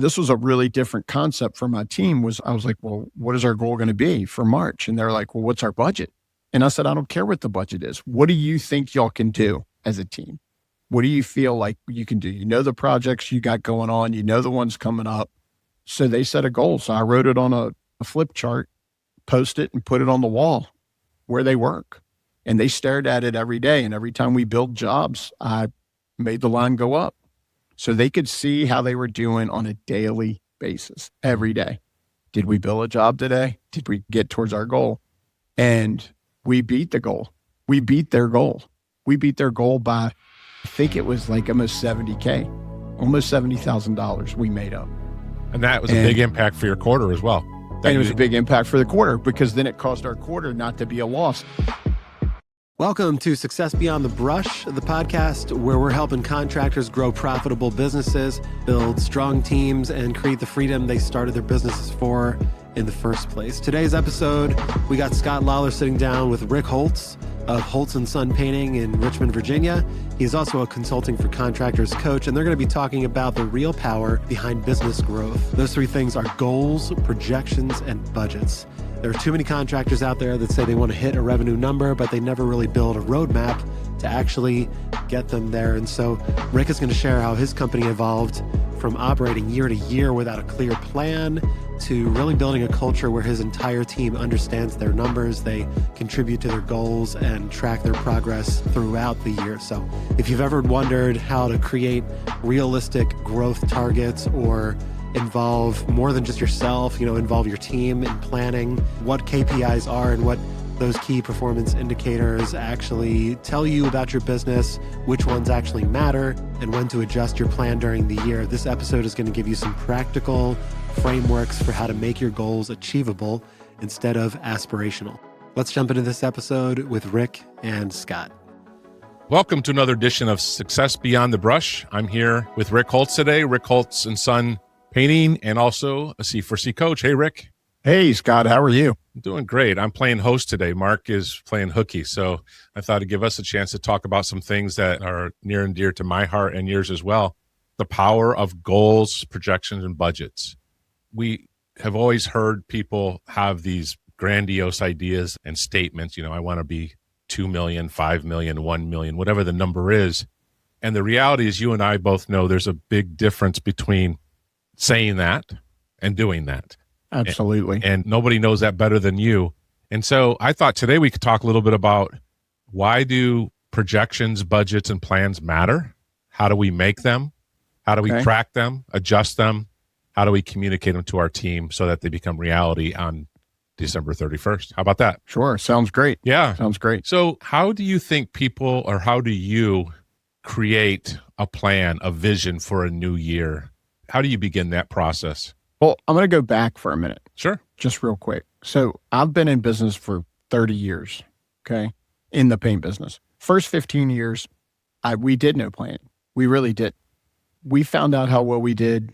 This was a really different concept for my team. I was like, well, what is our goal going to be for March? And they're like, well, what's our budget? And I said, I don't care what the budget is. What do you think y'all can do as a team? What do you feel like you can do? You know the projects you got going on, you know the ones coming up. So they set a goal. So I wrote it on a flip chart, post it and put it on the wall where they work. And they stared at it every day. And every time we build jobs, I made the line go up. So they could see how they were doing on a daily basis, every day. Did we build a job today? Did we get towards our goal? And we beat the goal. We beat their goal. We beat their goal by, I think it was like almost $70K, almost $70,000 we made up. And that was a big impact for your quarter as well. And it was a big impact for the quarter because then it caused our quarter not to be a loss. Welcome to Success Beyond the Brush, the podcast where we're helping contractors grow profitable businesses, build strong teams, and create the freedom they started their businesses for in the first place. Today's episode, we got Scott Lollar sitting down with Rick Holtz of Holtz & Son Painting in Richmond, Virginia. He's also a consulting for contractors coach, and they're going to be talking about the real power behind business growth. Those three things are goals, projections, and budgets. There are too many contractors out there that say they want to hit a revenue number, but they never really build a roadmap to actually get them there. And so Rick is going to share how his company evolved from operating year to year without a clear plan to really building a culture where his entire team understands their numbers, they contribute to their goals, and track their progress throughout the year. So if you've ever wondered how to create realistic growth targets or involve more than just yourself, involve your team in planning, what KPIs are and what those key performance indicators actually tell you about your business, which ones actually matter, and when to adjust your plan during the year. This episode is going to give you some practical frameworks for how to make your goals achievable instead of aspirational. Let's jump into this episode with Rick and Scott. Welcome to another edition of Success Beyond the Brush. I'm here with Rick Holtz today, Rick Holtz & Son Painting, and also a C4C coach. Hey, Rick. Hey, Scott. How are you? I'm doing great. I'm playing host today. Mark is playing hooky. So I thought it'd give us a chance to talk about some things that are near and dear to my heart and yours as well. The power of goals, projections, and budgets. We have always heard people have these grandiose ideas and statements. I want to be 2 million, 5 million, 1 million, whatever the number is. And the reality is you and I both know there's a big difference between saying that and doing that. Absolutely. And nobody knows that better than you. And so I thought today we could talk a little bit about why do projections, budgets, and plans matter? How do we make them? How do we track them, adjust them? How do we communicate them to our team so that they become reality on December 31st? How about that? Sure. Sounds great. Yeah. Sounds great. So how do you think people, or how do you create a plan, a vision for a new year? How do you begin that process? Well, I'm going to go back for a minute. Sure. Just real quick. So I've been in business for 30 years, in the paint business. First 15 years, we did no planning. We really did. We found out how well we did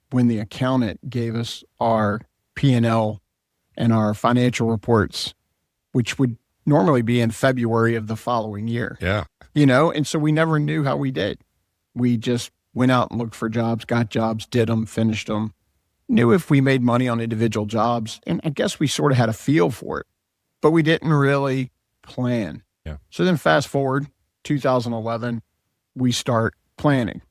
when the accountant gave us our P&L and our financial reports, which would normally be in February of the following year. Yeah. And so we never knew how we did. We just went out and looked for jobs, got jobs, did them, finished them. Knew if we made money on individual jobs, and I guess we sort of had a feel for it, but we didn't really plan. Yeah. So then fast forward, 2011, we start planning.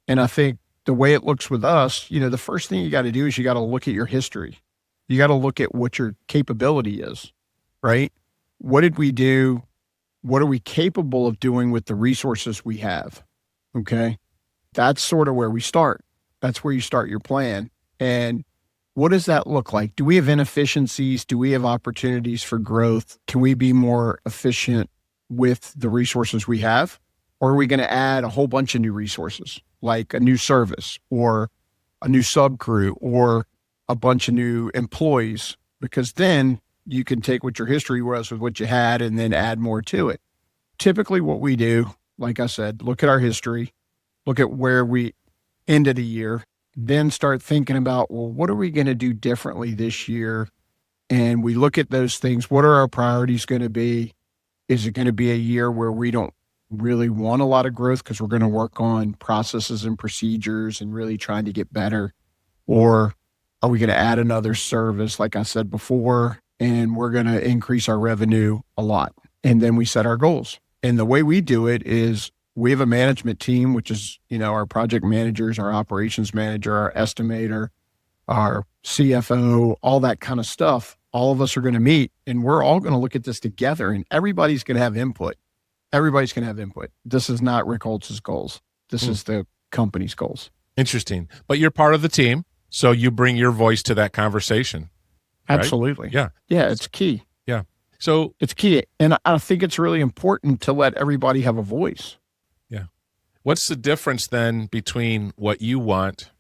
And I think the way it looks with us, the first thing you got to do is you got to look at your history. You got to look at what your capability is, right? What did we do? What are we capable of doing with the resources we have? Okay. That's sort of where we start. That's where you start your plan. And what does that look like? Do we have inefficiencies? Do we have opportunities for growth? Can we be more efficient with the resources we have? Or are we going to add a whole bunch of new resources, like a new service or a new sub crew or a bunch of new employees? Because then you can take what your history was with what you had and then add more to it. Typically what we do, like I said, look at our history, look at where we ended a year, then start thinking about, well, what are we going to do differently this year? And we look at those things. What are our priorities going to be? Is it going to be a year where we don't really want a lot of growth because we're going to work on processes and procedures and really trying to get better? Or are we going to add another service, like I said before, and we're going to increase our revenue a lot? And then we set our goals. And the way we do it is we have a management team, which is, our project managers, our operations manager, our estimator, our CFO, all that kind of stuff. All of us are going to meet and we're all going to look at this together and everybody's going to have input. Everybody's going to have input. This is not Rick Holtz's goals. This is the company's goals. Interesting. But you're part of the team, so you bring your voice to that conversation. Right? Absolutely. Yeah. Yeah, it's key. Yeah. So it's key. And I think it's really important to let everybody have a voice. Yeah. What's the difference then between what you want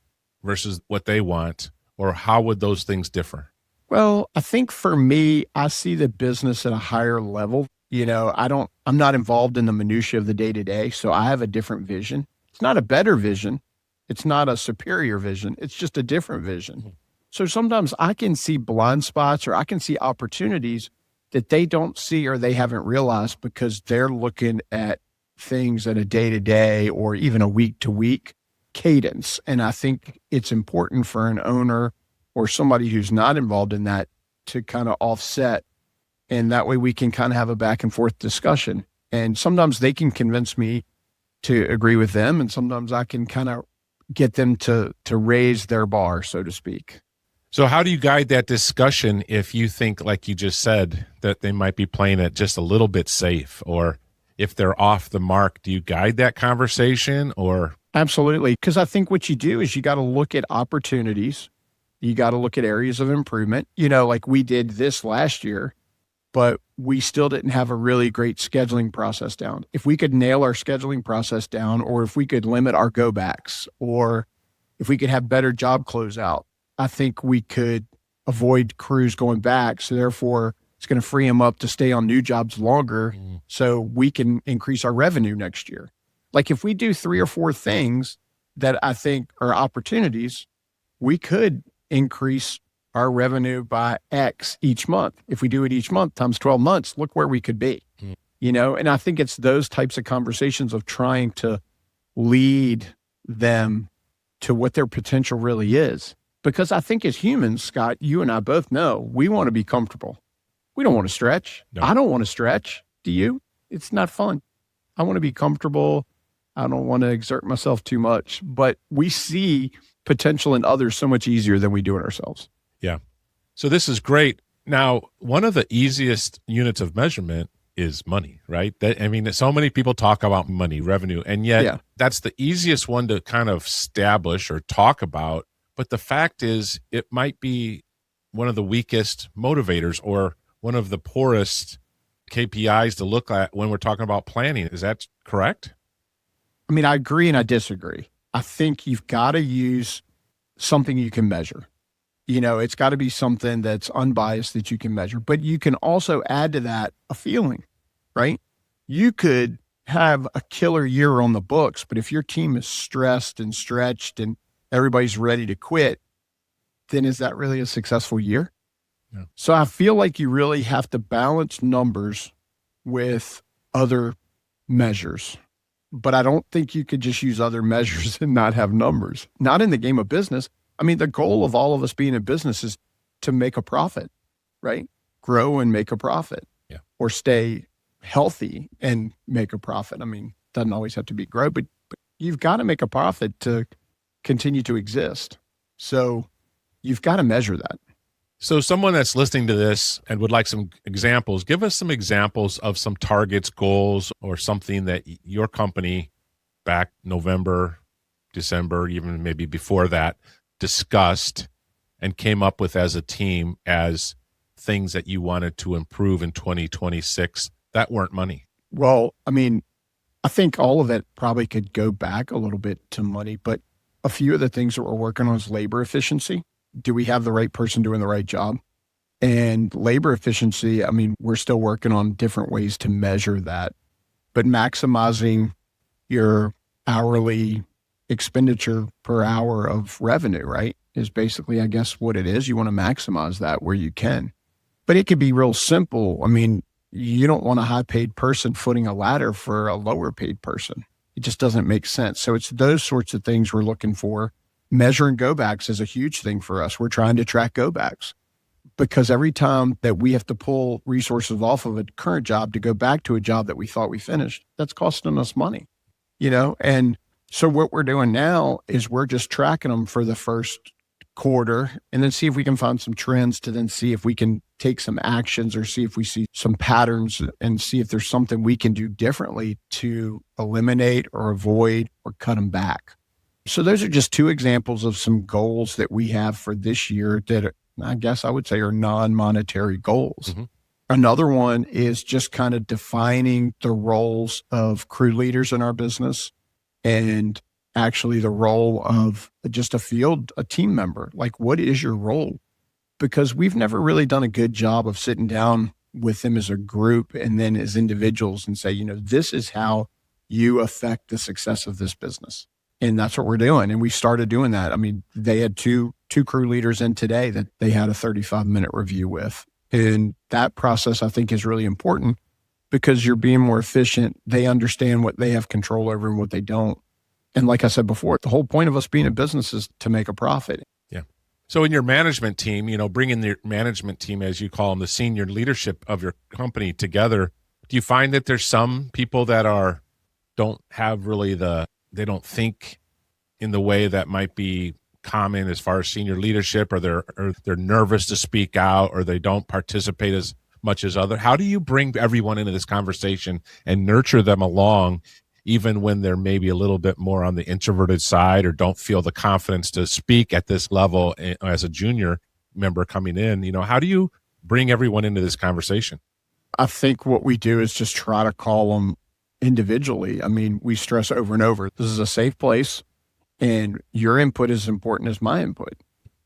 versus what they want, or how would those things differ? Well, I think for me, I see the business at a higher level. I'm not involved in the minutia of the day to day. So I have a different vision. It's not a better vision. It's not a superior vision. It's just a different vision. So sometimes I can see blind spots or I can see opportunities that they don't see or they haven't realized because they're looking at things at a day to day or even a week to week cadence. And I think it's important for an owner or somebody who's not involved in that to kind of offset. And that way we can kind of have a back and forth discussion. And sometimes they can convince me to agree with them. And sometimes I can kind of get them to raise their bar, so to speak. So how do you guide that discussion if you think, like you just said, that they might be playing it just a little bit safe, or if they're off the mark? Do you guide that conversation or? Absolutely. Because I think what you do is you got to look at opportunities. You got to look at areas of improvement, like we did this last year, but we still didn't have a really great scheduling process down. If we could nail our scheduling process down, or if we could limit our go backs, or if we could have better job closeout, I think we could avoid crews going back. So therefore it's going to free them up to stay on new jobs longer so we can increase our revenue next year. Like if we do 3 or 4 things that I think are opportunities, we could increase our revenue by X each month. If we do it each month times 12 months, look where we could be, and I think it's those types of conversations of trying to lead them to what their potential really is. Because I think as humans, Scott, you and I both know we want to be comfortable. We don't want to stretch. No. I don't want to stretch. Do you? It's not fun. I want to be comfortable. I don't want to exert myself too much, but we see potential in others so much easier than we do in ourselves. Yeah. So this is great. Now, one of the easiest units of measurement is money, right? So many people talk about money, revenue, and yet that's the easiest one to kind of establish or talk about. But the fact is, it might be one of the weakest motivators or one of the poorest KPIs to look at when we're talking about planning. Is that correct? I agree and I disagree. I think you've got to use something you can measure. It's got to be something that's unbiased that you can measure, but you can also add to that a feeling, right? You could have a killer year on the books, but if your team is stressed and stretched and everybody's ready to quit, then is that really a successful year? Yeah. So I feel like you really have to balance numbers with other measures, but I don't think you could just use other measures and not have numbers. Not in the game of business. The goal of all of us being in business is to make a profit, right? Grow and make a profit, or stay healthy and make a profit. Doesn't always have to be grow, but you've got to make a profit to continue to exist. So you've got to measure that. So someone that's listening to this and would like some examples, give us some examples of some targets, goals, or something that your company back November, December, even maybe before that, discussed and came up with as a team as things that you wanted to improve in 2026 that weren't money. Well, I think all of it probably could go back a little bit to money, but a few of the things that we're working on is labor efficiency. Do we have the right person doing the right job? And labor efficiency, we're still working on different ways to measure that, but maximizing your hourly expenditure per hour of revenue, right, is basically, I guess, what it is. You want to maximize that where you can, but it could be real simple. You don't want a high paid person footing a ladder for a lower paid person. It just doesn't make sense. So it's those sorts of things we're looking for. Measuring go backs is a huge thing for us. We're trying to track go backs because every time that we have to pull resources off of a current job to go back to a job that we thought we finished, that's costing us money, And so what we're doing now is we're just tracking them for the first quarter and then see if we can find some trends to then see if we can take some actions or see if we see some patterns and see if there's something we can do differently to eliminate or avoid or cut them back. So those are just two examples of some goals that we have for this year that I guess I would say are non-monetary goals. Mm-hmm. Another one is just kind of defining the roles of crew leaders in our business and actually the role of just a team member. Like, what is your role? Because we've never really done a good job of sitting down with them as a group and then as individuals and say, this is how you affect the success of this business. And that's what we're doing. And we started doing that. I mean, they had two crew leaders in today that they had a 35-minute review with. And that process, I think, is really important because you're being more efficient. They understand what they have control over and what they don't. And like I said before, the whole point of us being a business is to make a profit. Yeah. So in your management team, bringing the management team, as you call them, the senior leadership of your company together, do you find that there's some people that don't have really they don't think in the way that might be common as far as senior leadership, or they're nervous to speak out, or they don't participate as much as others? How do you bring everyone into this conversation and nurture them along, even when they're maybe a little bit more on the introverted side or don't feel the confidence to speak at this level as a junior member coming in? How do you bring everyone into this conversation? I think what we do is just try to call them individually. I mean, we stress over and over, this is a safe place and your input is important as my input.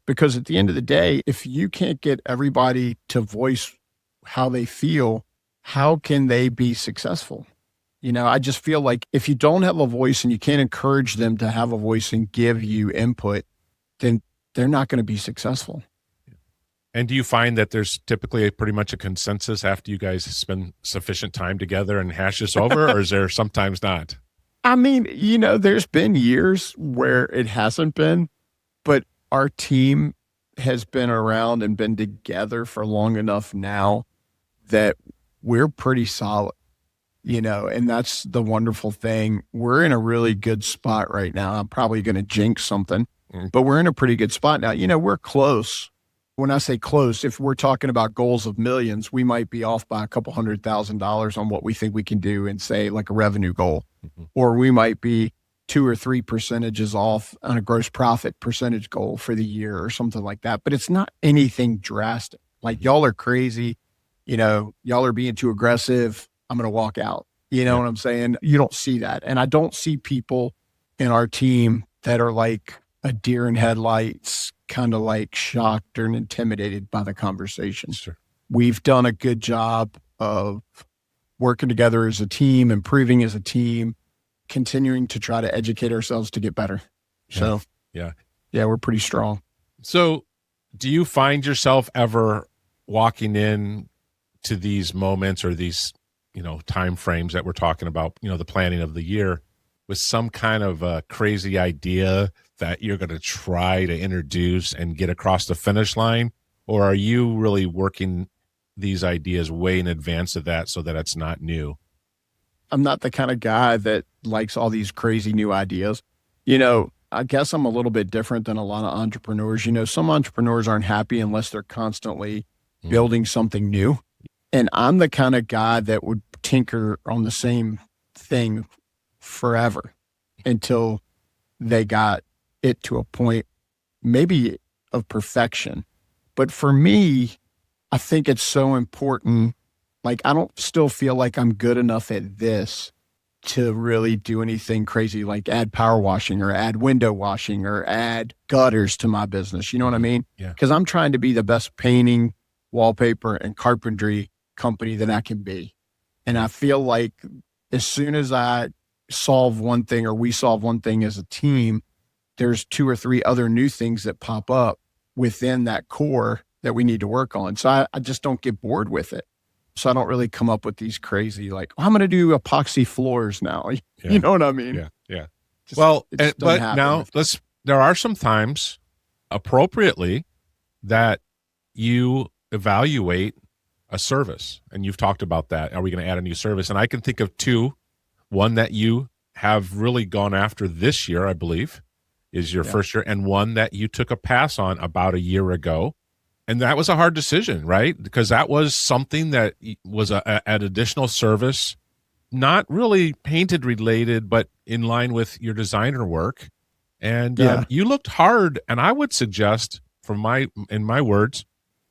Because at the end of the day, if you can't get everybody to voice how they feel, how can they be successful? I just feel like if you don't have a voice and you can't encourage them to have a voice and give you input, then they're not going to be successful. And do you find that there's typically pretty much a consensus after you guys spend sufficient time together and hash this over, or is there sometimes not? I mean, there's been years where it hasn't been, but our team has been around and been together for long enough now that we're pretty solid. And that's the wonderful thing. We're in a really good spot right now. I'm probably going to jinx something, but we're in a pretty good spot now. We're close. When I say close, if we're talking about goals of millions, we might be off by a couple $100,000 on what we think we can do and say like a revenue goal, or we might be 2 or 3 percentages off on a gross profit percentage goal for the year or something like that. But it's not anything drastic. Like, y'all are crazy. Y'all are being too aggressive. I'm going to walk out. What I'm saying? You don't see that. And I don't see people in our team that are like a deer in headlights, kind of like shocked or intimidated by the conversation. Sure. We've done a good job of working together as a team, improving as a team, continuing to try to educate ourselves to get better. So yeah, we're pretty strong. So do you find yourself ever walking in to these moments or these time frames that we're talking about, the planning of the year, with some kind of a crazy idea that you're going to try to introduce and get across the finish line? Or are you really working these ideas way in advance of that so that it's not new? I'm not the kind of guy that likes all these crazy new ideas. I guess I'm a little bit different than a lot of entrepreneurs. Some entrepreneurs aren't happy unless they're constantly building something new. And I'm the kind of guy that would tinker on the same thing forever until they got it to a point maybe of perfection. But for me, I think it's so important. Like, I don't still feel like I'm good enough at this to really do anything crazy, like add power washing or add window washing or add gutters to my business. You know what I mean? Yeah. Because I'm trying to be the best painting, wallpaper, and carpentry company that I can be. And I feel like as soon as I solve one thing or we solve one thing as a team, there's 2 or 3 other new things that pop up within that core that we need to work on. So I just don't get bored with it. So I don't really come up with these crazy, like, I'm going to do epoxy floors now. Yeah. You know what I mean? Yeah. Just, Well, it just but doesn't now happen. let's there are some times appropriately that you evaluate a service, and you've talked about that. Are we going to add a new service? And I can think of two. One that you have really gone after this year, I believe, is your first year, and one that you took a pass on about a year ago. And that was a hard decision, right? Because that was something that was an additional service, not really painted related, but in line with your designer work. And you looked hard, and I would suggest, in my words,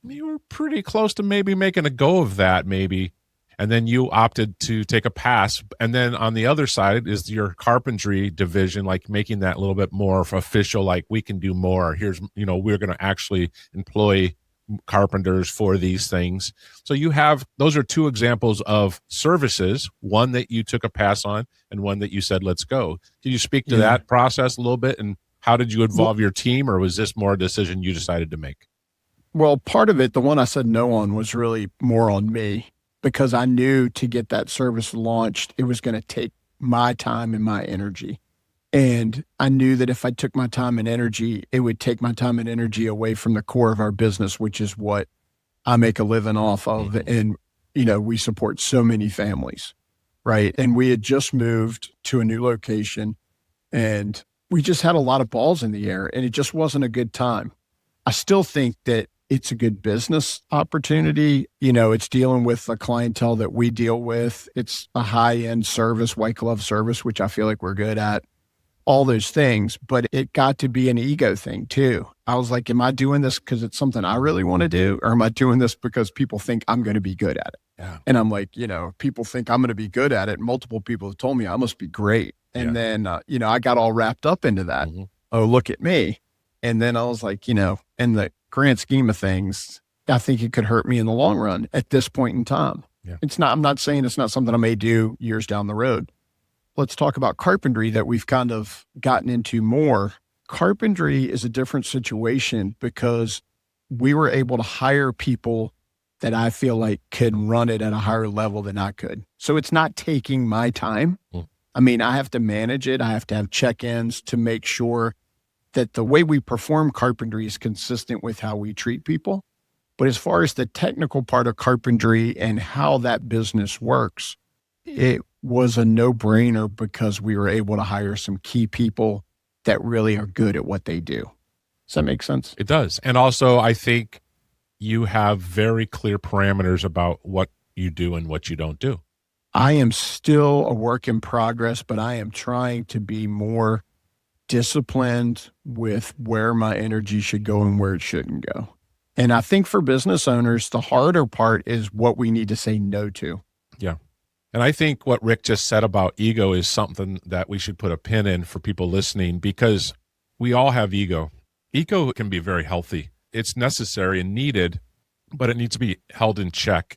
you were pretty close to maybe making a go of that, maybe. And then you opted to take a pass. And then on the other side is your carpentry division, like making that a little bit more official, like we can do more. Here's, we're going to actually employ carpenters for these things. So those are two examples of services, one that you took a pass on and one that you said, let's go. Can you speak to that process a little bit? And how did you involve your team, or was this more a decision you decided to make? Well, part of it, the one I said no on, was really more on me, because I knew to get that service launched, it was going to take my time and my energy. And I knew that if I took my time and energy, it would take my time and energy away from the core of our business, which is what I make a living off of. And, we support so many families, right? And we had just moved to a new location, and we just had a lot of balls in the air, and it just wasn't a good time. I still think that it's a good business opportunity. It's dealing with a clientele that we deal with. It's a high-end service, white glove service, which I feel like we're good at, all those things. But it got to be an ego thing too. I was like, am I doing this because it's something I really want to do? Or am I doing this because people think I'm going to be good at it? Yeah. And I'm like, people think I'm going to be good at it. Multiple people have told me I must be great. And then, I got all wrapped up into that. Mm-hmm. Oh, look at me. And then I was like, in the grand scheme of things, I think it could hurt me in the long run at this point in time. Yeah. I'm not saying it's not something I may do years down the road. Let's talk about carpentry that we've kind of gotten into more. Carpentry is a different situation because we were able to hire people that I feel like could run it at a higher level than I could. So it's not taking my time. I mean, I have to manage it. I have to have check-ins to make sure that the way we perform carpentry is consistent with how we treat people. But as far as the technical part of carpentry and how that business works, it was a no-brainer because we were able to hire some key people that really are good at what they do. Does that make sense? It does. And also, I think you have very clear parameters about what you do and what you don't do. I am still a work in progress, but I am trying to be more disciplined with where my energy should go and where it shouldn't go. And I think for business owners, the harder part is what we need to say no to. Yeah. And I think what Rick just said about ego is something that we should put a pin in for people listening, because we all have ego. Ego can be very healthy. It's necessary and needed, but it needs to be held in check.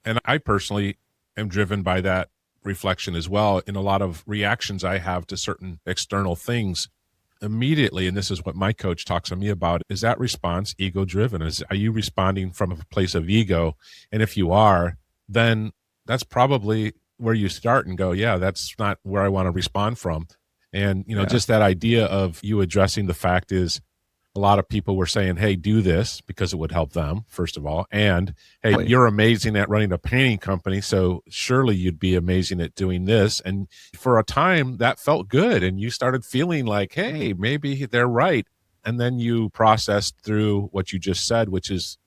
And I personally am driven by that reflection as well. In a lot of reactions I have to certain external things immediately, and this is what my coach talks to me about, is that response ego driven? Are you responding from a place of ego? And if you are, then that's probably where you start and go, yeah, that's not where I want to respond from. And, just that idea of you addressing the fact is, a lot of people were saying, hey, do this because it would help them, first of all. And, hey, you're amazing at running a painting company, so surely you'd be amazing at doing this. And for a time, that felt good. And you started feeling like, hey, maybe they're right. And then you processed through what you just said, which is,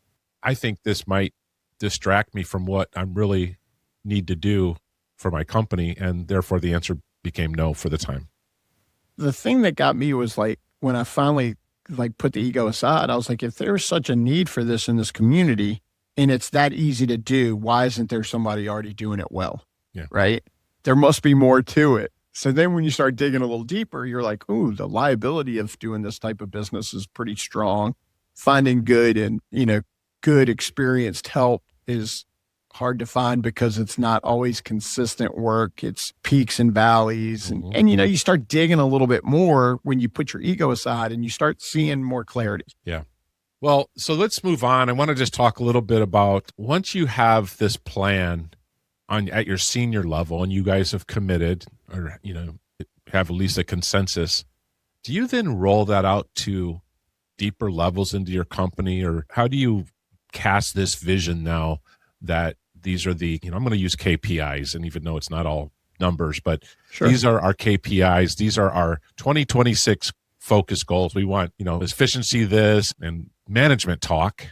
I think this might distract me from what I really need to do for my company. And therefore, the answer became no for the time. The thing that got me was like, when I finally put the ego aside, I was like, if there's such a need for this in this community and it's that easy to do, why isn't there somebody already doing it well? Yeah. Right? There must be more to it. So then when you start digging a little deeper, you're like, ooh, the liability of doing this type of business is pretty strong. Finding good and, good experienced help is hard to find because it's not always consistent work. It's peaks and valleys. And you start digging a little bit more when you put your ego aside and you start seeing more clarity. Yeah. Well, so let's move on. I want to just talk a little bit about, once you have this plan at your senior level and you guys have committed or, have at least a consensus, Do you then roll that out to deeper levels into your company, or how do you cast this vision now that these are the, I'm going to use KPIs, and even though it's not all numbers, but Sure. these are our KPIs. These are our 2026 focus goals. We want, efficiency, this, and management talk.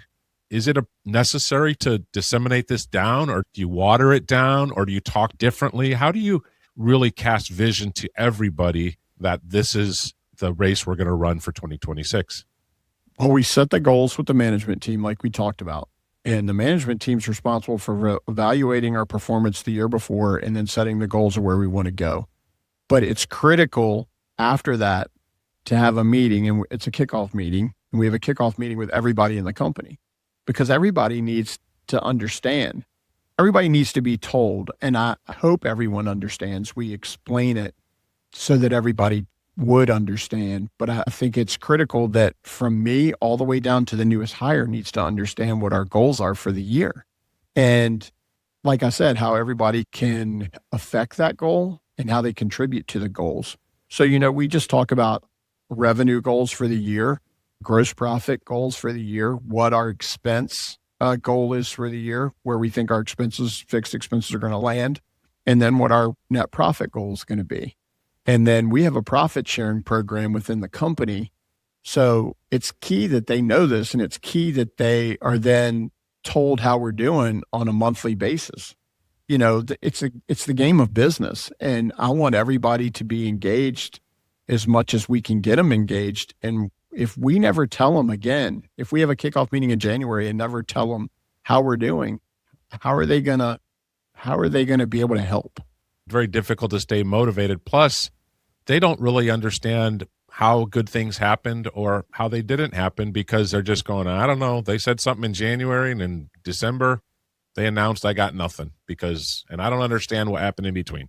Is it necessary to disseminate this down, or do you water it down, or do you talk differently? How do you really cast vision to everybody that this is the race we're going to run for 2026? Well, we set the goals with the management team like we talked about. And the management team's responsible for evaluating our performance the year before and then setting the goals of where we want to go. But it's critical after that to have a meeting, and it's a kickoff meeting, and we have a kickoff meeting with everybody in the company because everybody needs to understand. Everybody needs to be told, and I hope everyone understands. We explain it so that everybody would understand, but I think it's critical that from me all the way down to the newest hire needs to understand what our goals are for the year. And like I said, how everybody can affect that goal and how they contribute to the goals. So, we just talk about revenue goals for the year, gross profit goals for the year, what our expense goal is for the year, where we think our fixed expenses are going to land, and then what our net profit goal is going to be. And then we have a profit sharing program within the company. So it's key that they know this, and it's key that they are then told how we're doing on a monthly basis. It's the game of business, and I want everybody to be engaged as much as we can get them engaged. And if we never tell them again, if we have a kickoff meeting in January and never tell them how we're doing, how are they going to be able to help? Very difficult to stay motivated. Plus, they don't really understand how good things happened or how they didn't happen because they're just going, I don't know. They said something in January, and in December, they announced I got nothing and I don't understand what happened in between.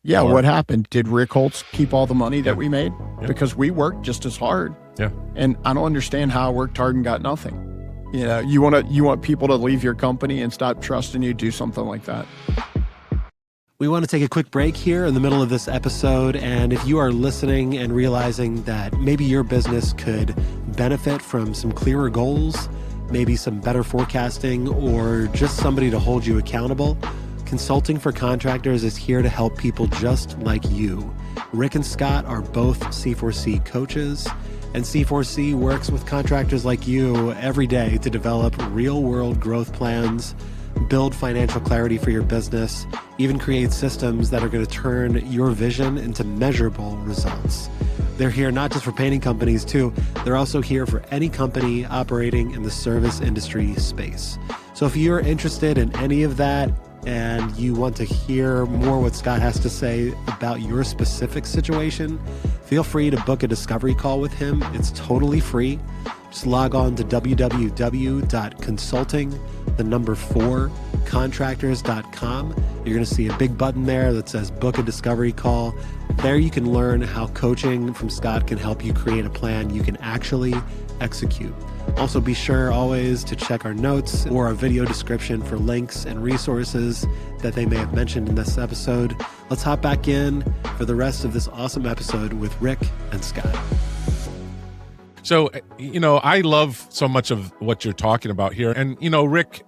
Yeah. What happened? Did Rick Holtz keep all the money that we made? Yeah. Because we worked just as hard. Yeah. And I don't understand how I worked hard and got nothing. You want people to leave your company and stop trusting you, do something like that. We want to take a quick break here in the middle of this episode. And if you are listening and realizing that maybe your business could benefit from some clearer goals, maybe some better forecasting, or just somebody to hold you accountable, Consulting for Contractors is here to help people just like you. Rick and Scott are both C4C coaches, and C4C works with contractors like you every day to develop real-world growth plans, build financial clarity for your business, even create systems that are going to turn your vision into measurable results. They're here not just for painting companies too, they're also here for any company operating in the service industry space. So if you're interested in any of that and you want to hear more what Scott has to say about your specific situation, feel free to book a discovery call with him. It's totally free. Just log on to www.consulting4contractors.com. You're going to see a big button there that says book a discovery call. There you can learn how coaching from Scott can help you create a plan you can actually execute. Also, be sure always to check our notes or our video description for links and resources that they may have mentioned in this episode. Let's hop back in for the rest of this awesome episode with Rick and Scott. So, I love so much of what you're talking about here. And, Rick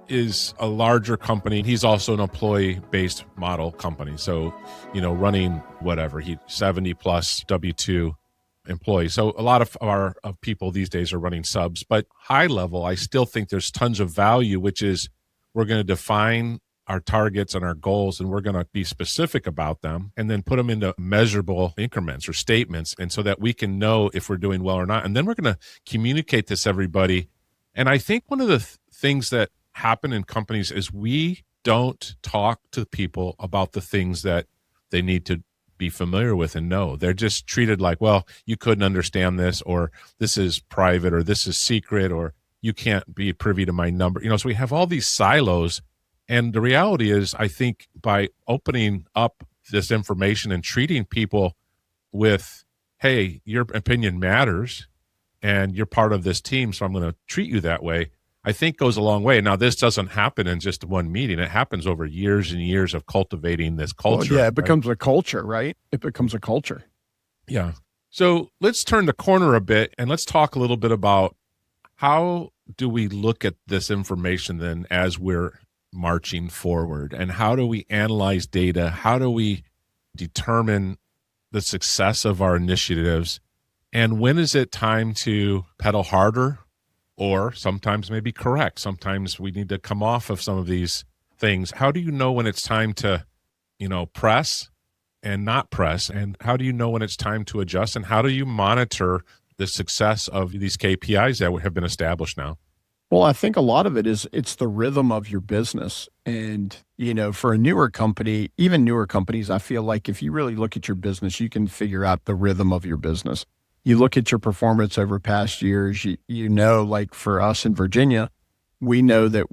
is a larger company. He's also an employee-based model company. So, running whatever, 70 plus W-2 employees. So a lot of our people these days are running subs, but high level, I still think there's tons of value, which is we're going to define our targets and our goals, and we're going to be specific about them and then put them into measurable increments or statements. And so that we can know if we're doing well or not. And then we're going to communicate this to everybody. And I think one of the things that happen in companies is we don't talk to people about the things that they need to be familiar with and know. They're just treated like, well, you couldn't understand this, or this is private, or this is secret, or you can't be privy to my number. So we have all these silos. And the reality is, I think by opening up this information and treating people with, hey, your opinion matters and you're part of this team, so I'm going to treat you that way, I think goes a long way. Now, this doesn't happen in just one meeting. It happens over years and years of cultivating this culture. Well, yeah, it becomes a culture, right? It becomes a culture. Yeah. So let's turn the corner a bit and let's talk a little bit about how do we look at this information then as we're marching forward, and how do we analyze data? How do we determine the success of our initiatives? And when is it time to pedal harder, or sometimes maybe correct? Sometimes we need to come off of some of these things. How do you know when it's time to, press and not press? And how do you know when it's time to adjust? And how do you monitor the success of these KPIs that have been established now? Well, I think a lot of it is it's the rhythm of your business. And, for a newer company, even newer companies, I feel like if you really look at your business, you can figure out the rhythm of your business. You look at your performance over past years, like for us in Virginia, we know that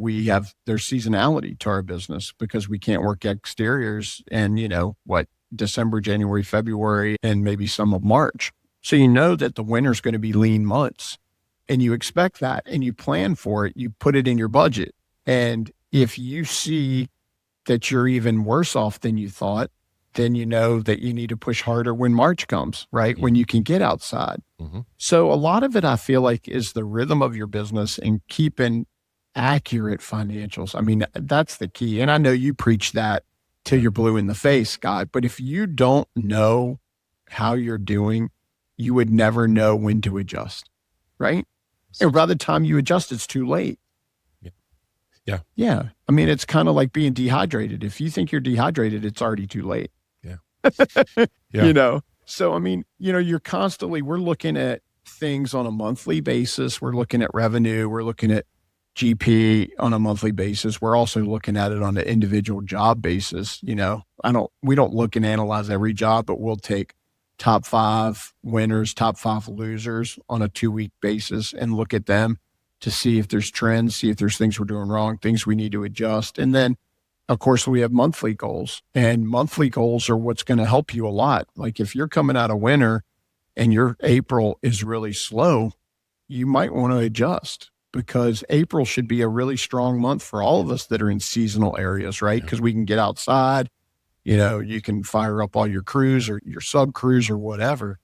there's seasonality to our business because we can't work exteriors and, December, January, February, and maybe some of March. So you know that the winter's going to be lean months. And you expect that and you plan for it, you put it in your budget. And if you see that you're even worse off than you thought, then you know that you need to push harder when March comes, right? Mm-hmm. When you can get outside. Mm-hmm. So a lot of it, I feel like, is the rhythm of your business and keeping accurate financials. I mean, that's the key. And I know you preach that till you're blue in the face, Guy. But if you don't know how you're doing, you would never know when to adjust, right? And by the time you adjust, it's too late. Yeah. I mean, it's kind of like being dehydrated. If you think you're dehydrated, it's already too late. Yeah. So, I mean, we're looking at things on a monthly basis. We're looking at revenue. We're looking at GP on a monthly basis. We're also looking at it on an individual job basis. We don't look and analyze every job, but we'll take top 5 winners, top 5 losers on a 2-week basis and look at them to see if there's trends, see if there's things we're doing wrong, things we need to adjust. And then, of course, we have monthly goals, and monthly goals are what's going to help you a lot. Like if you're coming out of winter and your April is really slow, you might want to adjust, because April should be a really strong month for all of us that are in seasonal areas, right? Because we can get outside. You can fire up all your crews or your sub crews or whatever.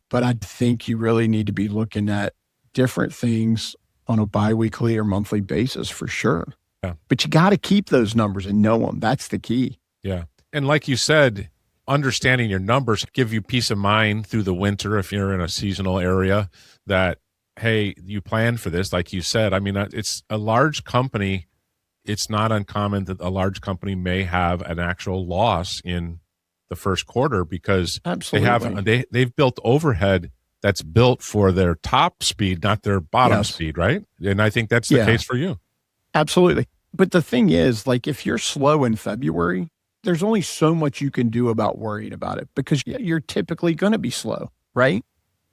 But I think you really need to be looking at different things on a biweekly or monthly basis for sure. Yeah. But you got to keep those numbers and know them. That's the key. Yeah. And like you said, understanding your numbers give you peace of mind through the winter if you're in a seasonal area that, hey, you plan for this. Like you said, I mean, it's a large company. It's not uncommon that a large company may have an actual loss in the first quarter because they've built overhead that's built for their top speed, not their bottom speed, right? And I think that's the case for you. Absolutely. But the thing is, like, if you're slow in February, there's only so much you can do about worrying about it because you're typically going to be slow, right?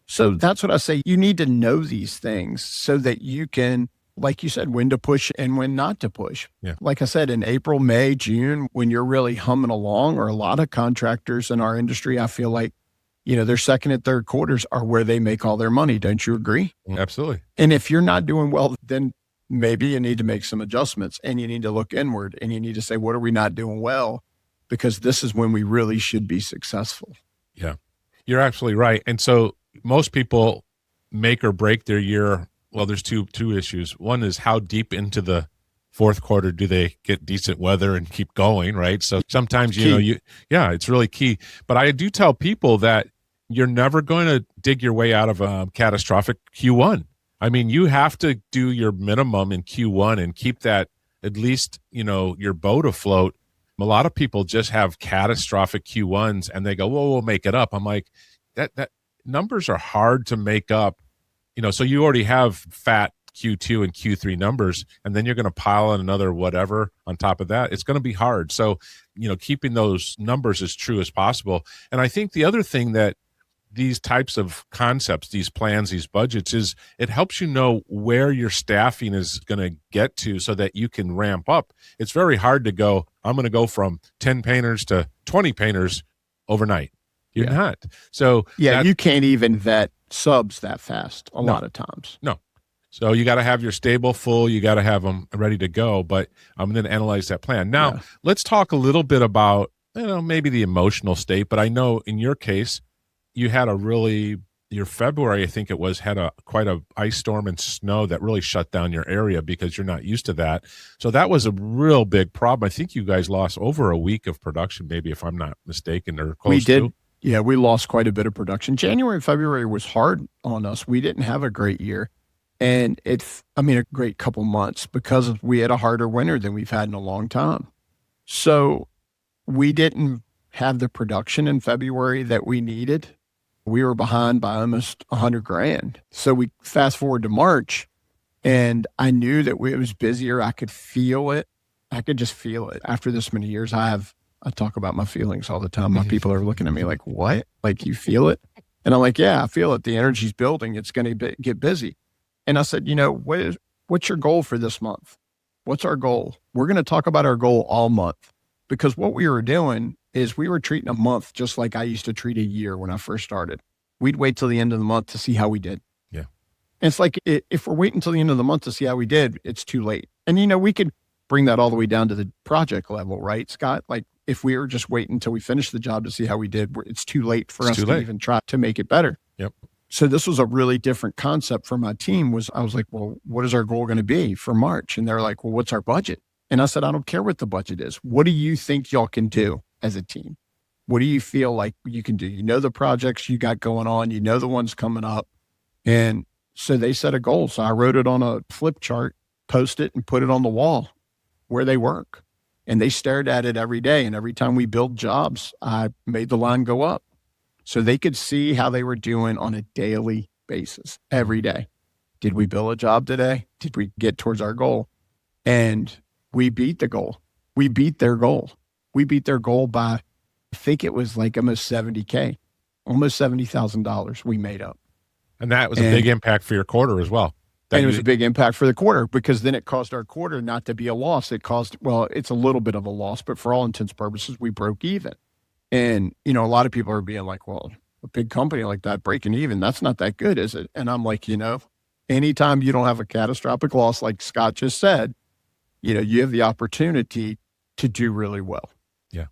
So that's what I say. You need to know these things so that you can, like you said, when to push and when not to push. Yeah. Like I said, in April, May, June, when you're really humming along, or a lot of contractors in our industry, I feel like, their second and third quarters are where they make all their money. Don't you agree? Absolutely. And if you're not doing well, then maybe you need to make some adjustments and you need to look inward and you need to say, what are we not doing well? Because this is when we really should be successful. Yeah, you're absolutely right. And so most people make or break their year. Well, there's two issues. One is how deep into the fourth quarter do they get decent weather and keep going, right? So sometimes, it's really key. But I do tell people that you're never going to dig your way out of a catastrophic Q1. I mean, you have to do your minimum in Q1 and keep that at least, your boat afloat. A lot of people just have catastrophic Q1s and they go, well, we'll make it up. I'm like, that numbers are hard to make up. So you already have fat Q2 and Q3 numbers, and then you're going to pile in another whatever on top of that. It's going to be hard. So, keeping those numbers as true as possible. And I think the other thing that these types of concepts, these plans, these budgets, is it helps you know where your staffing is going to get to so that you can ramp up. It's very hard to go, I'm going to go from 10 painters to 20 painters overnight. You're not. So you can't even vet subs that fast a lot of times. No. So you got to have your stable full. You got to have them ready to go. But I'm going to analyze that plan. Now, let's talk a little bit about, maybe the emotional state. But I know in your case, you had a really your February, I think it was, had quite a ice storm and snow that really shut down your area because you're not used to that. So that was a real big problem. I think you guys lost over a week of production, maybe, if I'm not mistaken, or close We did. to. Yeah, we lost quite a bit of production. January and February was hard on us. We didn't have a great year. And a great couple months because we had a harder winter than we've had in a long time. So we didn't have the production in February that we needed. We were behind by almost $100,000. So we fast forward to March, and I knew that it was busier. I could feel it. I could just feel it. After this many years, I talk about my feelings all the time. My people are looking at me like, what? Like, you feel it? And I'm like, yeah, I feel it. The energy's building. It's going to get busy. And I said, what's your goal for this month? What's our goal? We're going to talk about our goal all month, because what we were doing is we were treating a month just like I used to treat a year when I first started. We'd wait till the end of the month to see how we did. Yeah. And it's like, if we're waiting until the end of the month to see how we did, it's too late. And, we could bring that all the way down to the project level, right, Scott? Like, if we were just waiting until we finished the job to see how we did, it's too late for us to even try to make it better. Yep. So this was a really different concept for my team. I was like, well, what is our goal going to be for March? And they're like, well, what's our budget? And I said, I don't care what the budget is. What do you think y'all can do as a team? What do you feel like you can do? You know the projects you got going on. You know the ones coming up. And so they set a goal. So I wrote it on a flip chart, post it, and put it on the wall where they work. And they stared at it every day. And every time we build jobs, I made the line go up so they could see how they were doing on a daily basis every day. Did we build a job today? Did we get towards our goal? And we beat the goal. We beat their goal. We beat their goal by, I think it was like almost $70,000, almost $70,000 we made up. And that was a big impact for your quarter as well. And it was a big impact for the quarter, because then it caused our quarter not to be a loss. It's a little bit of a loss, but for all intents and purposes, we broke even. And, a lot of people are being like, well, a big company like that breaking even, that's not that good, is it? And I'm like, anytime you don't have a catastrophic loss, like Scott just said, you have the opportunity to do really well. Yeah.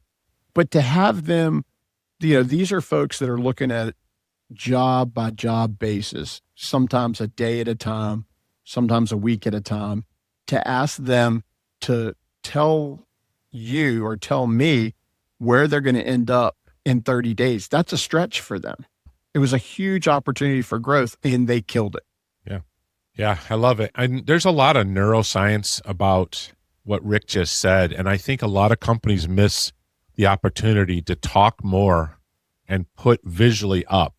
But to have them, these are folks that are looking at job by job basis, sometimes a day at a time, sometimes a week at a time, to ask them to tell you or tell me where they're going to end up in 30 days. That's a stretch for them. It was a huge opportunity for growth, and they killed it. Yeah. Yeah, I love it. And there's a lot of neuroscience about what Rick just said. And I think a lot of companies miss the opportunity to talk more and put visually up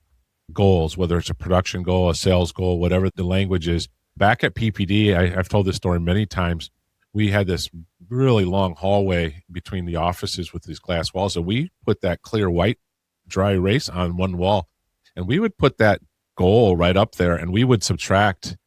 goals, whether it's a production goal, a sales goal, whatever the language is. Back at PPD, I've told this story many times. We had this really long hallway between the offices with these glass walls. So we put that clear white dry erase on one wall, and we would put that goal right up there, and we would subtract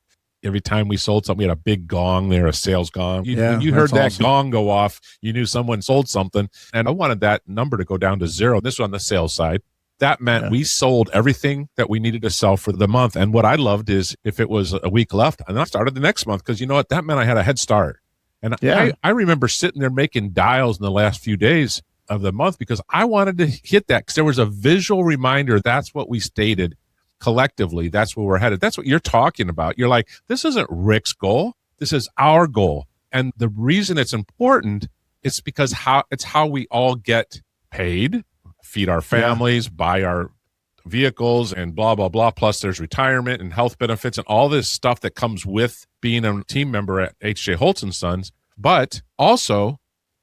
every time we sold something. We had a big gong there, a sales gong. You heard that awesome gong go off, you knew someone sold something. And I wanted that number to go down to 0. This was on the sales side. That meant we sold everything that we needed to sell for the month. And what I loved is if it was a week left, and I started the next month, because you know what? That meant I had a head start. And I remember sitting there making dials in the last few days of the month because I wanted to hit that, because there was a visual reminder. That's what we stated collectively. That's where we're headed. That's what you're talking about. You're like, this isn't Rick's goal. This is our goal. And the reason it's important is because it's how we all get paid, feed our families, buy our vehicles, and blah, blah, blah. Plus there's retirement and health benefits and all this stuff that comes with being a team member at H.J. Holtz & Sons. But also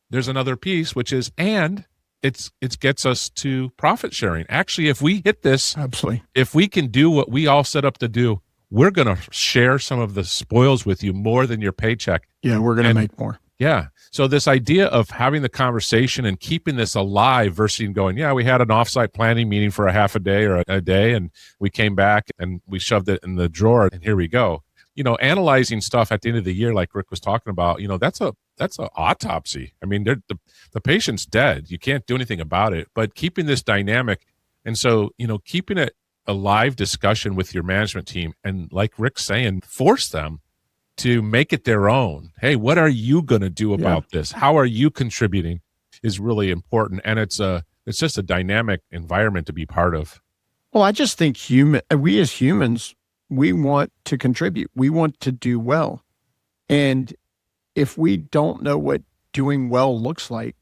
there's another piece, which is, and it gets us to profit sharing. Actually, if we hit this, absolutely, if we can do what we all set up to do, we're going to share some of the spoils with you more than your paycheck. Yeah, we're going to make more. Yeah. So this idea of having the conversation and keeping this alive versus going, we had an offsite planning meeting for a half a day or a day, and we came back and we shoved it in the drawer, and here we go. Analyzing stuff at the end of the year, like Rick was talking about, that's an autopsy. I mean, the patient's dead. You can't do anything about it, but keeping this dynamic. And so, keeping it a live discussion with your management team, and like Rick's saying, force them to make it their own. Hey, what are you going to do about this? How are you contributing is really important. And it's just a dynamic environment to be part of. Well, I just think we as humans, we want to contribute. We want to do well. And if we don't know what doing well looks like,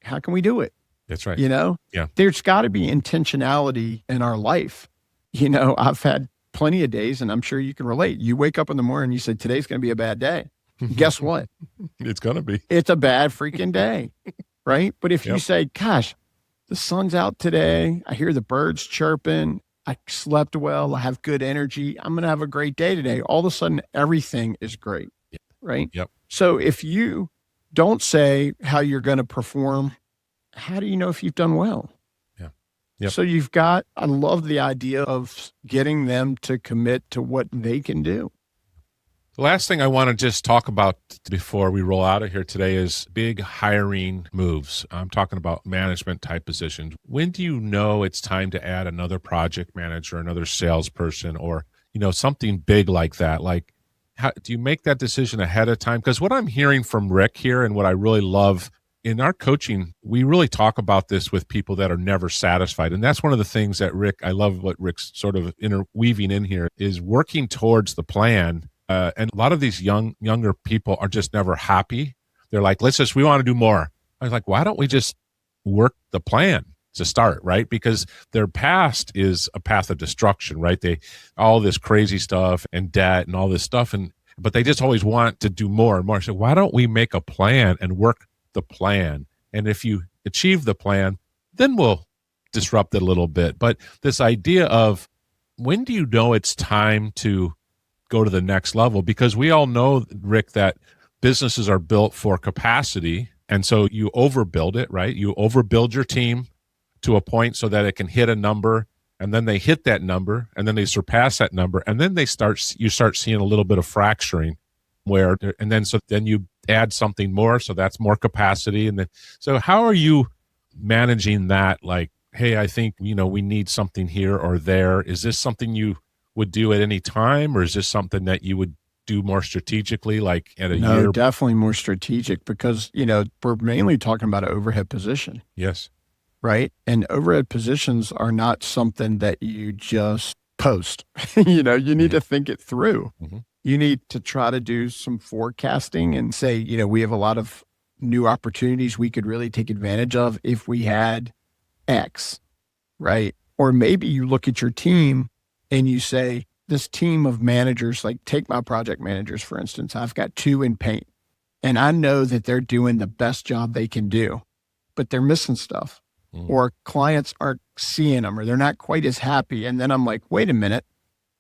how can we do it? That's right. Yeah. There's got to be intentionality in our life. I've had plenty of days, and I'm sure you can relate. You wake up in the morning and you say, today's going to be a bad day. Guess what? It's going to be. It's a bad freaking day, right? But if you Yep. say, gosh, the sun's out today, I hear the birds chirping, I slept well, I have good energy, I'm going to have a great day today. All of a sudden, everything is great, right? Yep. So if you don't say how you're going to perform, how do you know if you've done well? Yeah. Yep. So I love the idea of getting them to commit to what they can do. The last thing I want to just talk about before we roll out of here today is big hiring moves. I'm talking about management type positions. When do you know it's time to add another project manager, another salesperson, or, something big like that? Like, how do you make that decision ahead of time? Because what I'm hearing from Rick here, and what I really love in our coaching, we really talk about this with people that are never satisfied. And that's one of the things that I love what Rick's sort of interweaving in here, is working towards the plan. And a lot of these younger people are just never happy. They're like, we want to do more. I was like, why don't we just work the plan to start, right? Because their past is a path of destruction, right? All this crazy stuff and debt and all this stuff. But they just always want to do more and more. So why don't we make a plan and work the plan? And if you achieve the plan, then we'll disrupt it a little bit. But this idea of, when do you know it's time to go to the next level? Because we all know, Rick, that businesses are built for capacity. And so you overbuild it, right? You overbuild your team to a point so that it can hit a number, and then they hit that number, and then they surpass that number. And then you start seeing a little bit of fracturing then you add something more. So that's more capacity. So how are you managing that? Like, hey, I think, we need something here or there. Is this something you would do at any time, or is this something that you would do more strategically, like at a year? No, definitely more strategic, because, we're mainly talking about an overhead position. Yes. Right. And overhead positions are not something that you just post. You need to think it through. Mm-hmm. You need to try to do some forecasting and say, we have a lot of new opportunities we could really take advantage of if we had X, right? Or maybe you look at your team and you say, this team of managers, like take my project managers, for instance, I've got 2 in paint, and I know that they're doing the best job they can do, but they're missing stuff, or clients aren't seeing them, or they're not quite as happy. And then I'm like, wait a minute,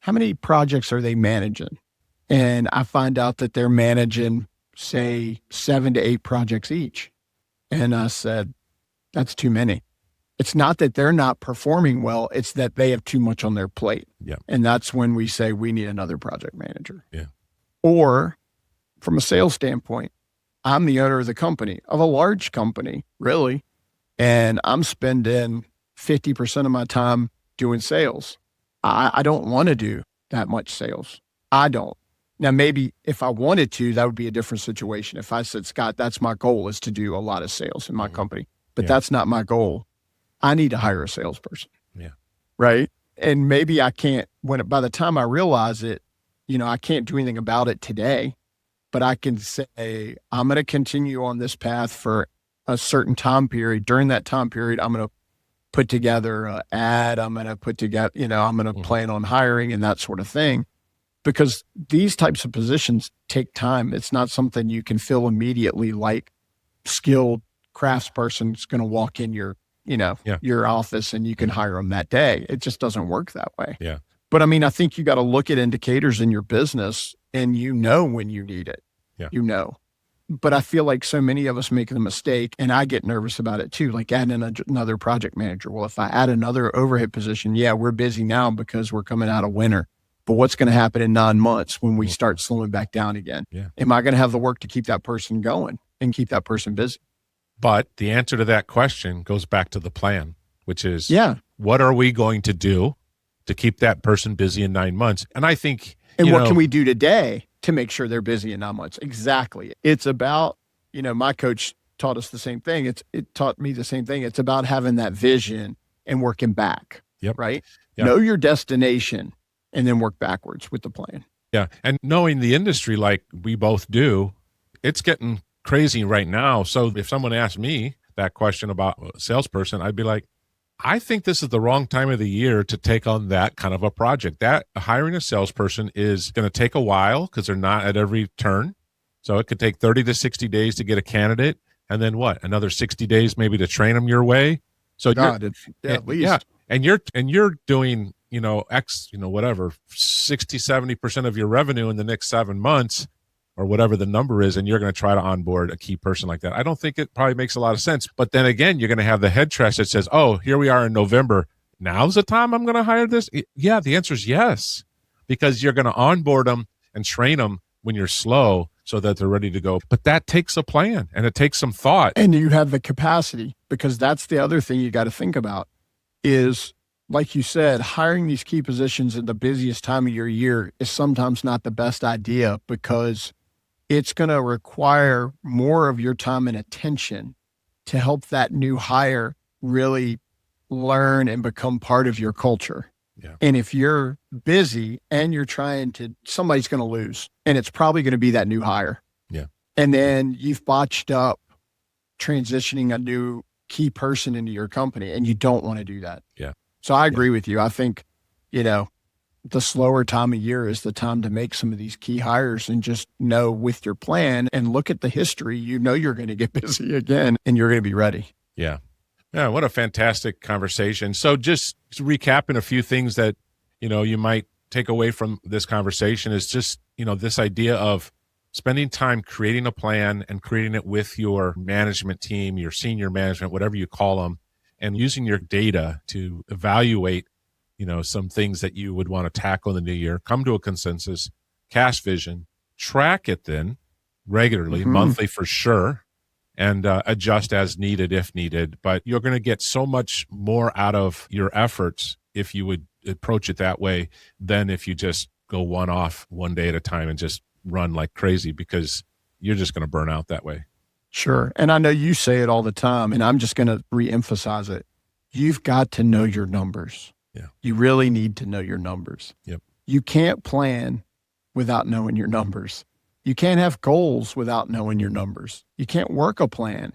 how many projects are they managing? And I find out that they're managing, say, 7 to 8 projects each. And I said, that's too many. It's not that they're not performing well, it's that they have too much on their plate. Yeah. And that's when we say we need another project manager. Yeah. Or from a sales standpoint, I'm the owner of the company, of a large company, really, and I'm spending 50% of my time doing sales. I don't want to do that much sales. I don't. Now, maybe if I wanted to, that would be a different situation. If I said, Scott, that's my goal, is to do a lot of sales in my company, but that's not my goal. I need to hire a salesperson. Yeah. Right. And maybe I can't, by the time I realize it, I can't do anything about it today, but I can say, I'm going to continue on this path for a certain time period. During that time period, I'm going to put together an ad. I'm going to put together, I'm going to plan on hiring and that sort of thing, because these types of positions take time. It's not something you can fill immediately, like skilled craftsperson's going to walk in your office and you can hire them that day. It just doesn't work that way. Yeah. But I think you got to look at indicators in your business, and when you need it. Yeah. But I feel like so many of us make the mistake, and I get nervous about it too, like adding another project manager. Well, if I add another overhead position, we're busy now because we're coming out of winter. But what's going to happen in 9 months when we start slowing back down again? Yeah. Am I going to have the work to keep that person going and keep that person busy? But the answer to that question goes back to the plan, which is, what are we going to do to keep that person busy in 9 months? And I think, what can we do today to make sure they're busy in 9 months? Exactly. It's about, my coach taught us the same thing. It taught me the same thing. It's about having that vision and working back. Yep. right? Yep. Know your destination and then work backwards with the plan. Yeah. And knowing the industry like we both do, it's getting crazy right now. So if someone asked me that question about a salesperson, I'd be like, I think this is the wrong time of the year to take on that kind of a project. That hiring a salesperson is going to take a while because they're not at every turn. So it could take 30 to 60 days to get a candidate. And then what? Another 60 days maybe to train them your way. So at least. Yeah. And you're doing, whatever, 60, 70% of your revenue in the next 7 months or whatever the number is, and you're going to try to onboard a key person like that. I don't think it probably makes a lot of sense. But then again, you're going to have the head trash that says, oh, here we are in November. Now's the time I'm going to hire this? Yeah, the answer is yes, because you're going to onboard them and train them when you're slow so that they're ready to go. But that takes a plan and it takes some thought. And you have the capacity, because that's the other thing you got to think about is, like you said, hiring these key positions at the busiest time of your year is sometimes not the best idea, because it's going to require more of your time and attention to help that new hire really learn and become part of your culture. Yeah. And if you're busy and you're somebody's going to lose, and it's probably going to be that new hire. Yeah. And then you've botched up transitioning a new key person into your company, and you don't want to do that. Yeah. So I agree with you. I think, the slower time of year is the time to make some of these key hires, and just know with your plan and look at the history, you're going to get busy again and you're going to be ready. Yeah. Yeah. What a fantastic conversation. So just recapping a few things that, you might take away from this conversation is just, this idea of spending time creating a plan and creating it with your management team, your senior management, whatever you call them, and using your data to evaluate some things that you would want to tackle in the new year, come to a consensus, cast vision, track it then regularly, monthly for sure, and adjust as needed if needed. But you're going to get so much more out of your efforts if you would approach it that way than if you just go one off one day at a time and just run like crazy, because you're just going to burn out that way. Sure. And I know you say it all the time, and I'm just going to reemphasize it. You've got to know your numbers. Yeah. You really need to know your numbers. Yep. You can't plan without knowing your numbers. You can't have goals without knowing your numbers. You can't work a plan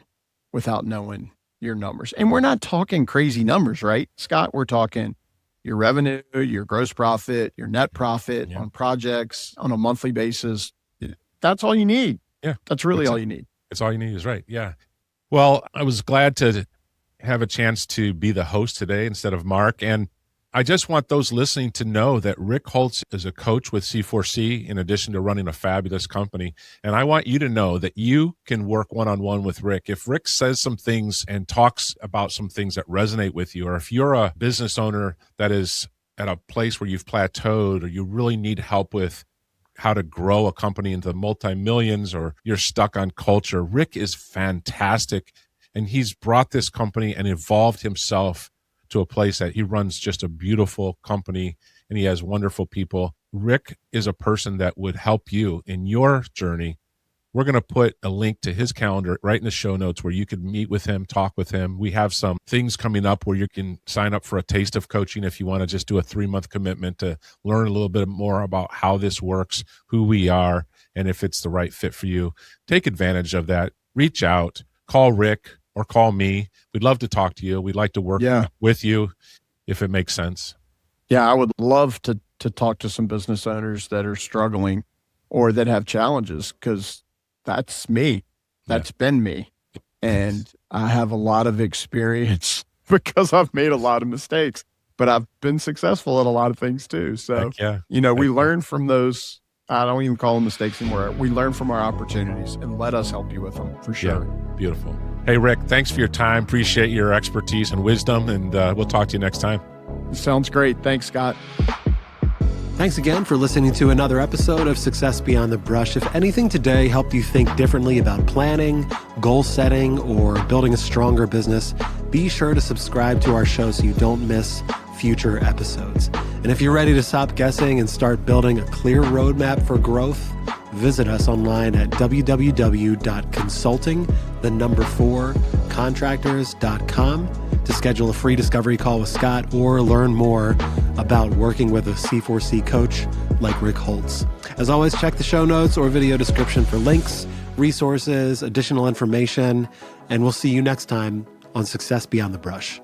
without knowing your numbers. And we're not talking crazy numbers, right, Scott? We're talking your revenue, your gross profit, your net profit on projects on a monthly basis. That's all you need. Yeah. That's really all you need. It's all you need is right. Yeah. Well, I was glad to have a chance to be the host today instead of Mark. And I just want those listening to know that Rick Holtz is a coach with C4C in addition to running a fabulous company. And I want you to know that you can work one-on-one with Rick. If Rick says some things and talks about some things that resonate with you, or if you're a business owner that is at a place where you've plateaued, or you really need help with how to grow a company into multi-millions, or you're stuck on culture, Rick is fantastic. And he's brought this company and evolved himself to a place that he runs just a beautiful company, and he has wonderful people. Rick is a person that would help you in your journey. We're going to put a link to his calendar right in the show notes where you can meet with him, talk with him. We have some things coming up where you can sign up for a taste of coaching if you want to just do a 3-month commitment to learn a little bit more about how this works, who we are, and if it's the right fit for you. Take advantage of that. Reach out, call Rick or call me. We'd love to talk to you. We'd like to work with you if it makes sense. Yeah, I would love to talk to some business owners that are struggling or that have challenges, because that's me. That's been me. And I have a lot of experience because I've made a lot of mistakes, but I've been successful at a lot of things too. So, we learn from those. I don't even call them mistakes anymore. We learn from our opportunities, and let us help you with them for sure. Yeah, beautiful. Hey, Rick, thanks for your time. Appreciate your expertise and wisdom, and we'll talk to you next time. Sounds great. Thanks, Scott. Thanks again for listening to another episode of Success Beyond the Brush. If anything today helped you think differently about planning, goal setting, or building a stronger business, be sure to subscribe to our show so you don't miss future episodes. And if you're ready to stop guessing and start building a clear roadmap for growth, visit us online at www.consulting4contractors.com to schedule a free discovery call with Scott or learn more about working with a C4C coach like Rick Holtz. As always, check the show notes or video description for links, resources, additional information, and we'll see you next time on Success Beyond the Brush.